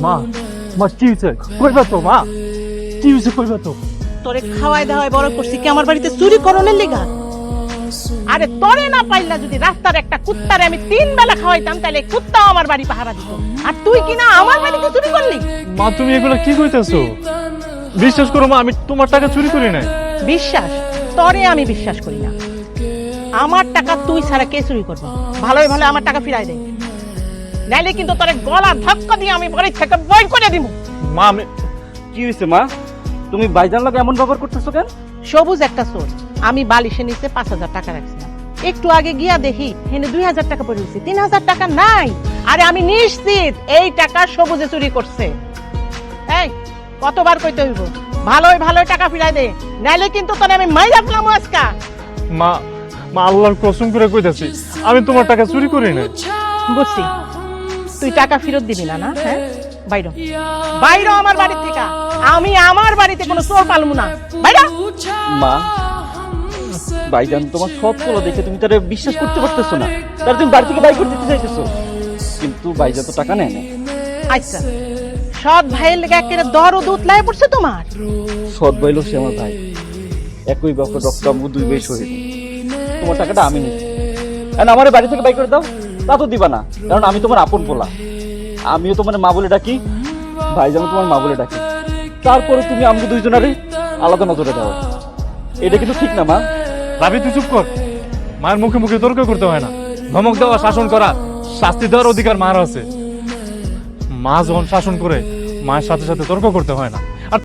মা মা কি হয়েছে কইবা তো মা কি হয়েছে কইবা তো তোরে খাওয়াই দাওয়াই বড় করছি কি আমার বাড়িতে চুরি করনের লিগা? আরে তোরে না পাইলা যদি রাস্তার একটা কুত্তারে আমি 3 বেলা খাওয়াইতাম তাহলে কুত্তাও আমার বাড়ি পাহারা দিত, আর তুই কিনা আমার বাড়িতে চুরি করলি? মা তুমি এগুলা কি কইতাছো? বিশ্বাস করো মা, আমি তোমার টাকা চুরি করি নাই। বিশ্বাস? তোরে আমি বিশ্বাস করি না। আমার টাকা তুই ছাড়া কে চুরি করবে? ভালোই ভালো আমার টাকা ফিরাই দে, নাইলে কিন্তু তোরে গলা ধাক্কা দিয়ে আমি বাড়ি থেকে বই করে দিব। মা আমি কি হয়েছে মা? তুমি ভাইজান লাগে এমন ব্যবহার করতেছো কেন? সবুজ একটা চোর, আমি বালিশের নিচে 5,000 টাকা রাখছিলাম, একটু আগে গিয়া দেখি হেনে 2,000 টাকা পড়ে গেছে, 3,000 টাকা নাই। আরে আমি নিশ্চিত এই টাকা সবুজে চুরি করছে। এই কতবার কইতে হইব ভালোই ভালোই টাকা ফিরাই দে, নাইলে কিন্তু তোরে আমি মাইরা ফেলাম আজকা। মা মা আল্লাহর কসম করে কইতাছি আমি তোমার টাকা চুরি করি নাই। বুঝছি তুই টাকা ফেরত দিবি না, না? হ্যাঁ বাইরো বাইরো আমার বাড়ি থেকে, আমি আমার বাড়িতে কোনো চোর পালমু না, বাইরো। মা ভাইজান তোমার সব চলো দেখে তুমি তারে বিশ্বাস করতে পারতেছো না, তার তুমি বাড়ি থেকে বাই করে দিতে চাইতেছো, কিন্তু ভাইজান তো টাকা নেয় না। আচ্ছা সৎ ভাইয়ের লেগে একেবারে দর ও দুধ লাই পড়ছে তোমার? সৎ বইলো সে আমার ভাই, একই বাপের রক্ত আমগো 2 ভাই শহীদ। তোমার টাকাটা আমি নিচ্ছি, আর আমার বাড়ি থেকে বাই করে দাও তা তো দিবা না, কারণ আমি তোমার আপন পোলা, আমিও তোমার মা বলে ডাকি, ভাইজানও তোমার মা বলে ডাকি, তারপরে তুমি আমগো দুইজনারে আলাদা নজরে দাও, এটা কিন্তু ঠিক না মা। রাবি তুই চুপ কর, মায়ের মুখে মুখে তর্ক করতে হয় না, ধমক দেওয়া শাসন করা শাস্তি দেওয়ার অধিকার মার আছে। মা যখন শাসন করে মায়ের সাথে সাথে তর্ক করতে হয় না।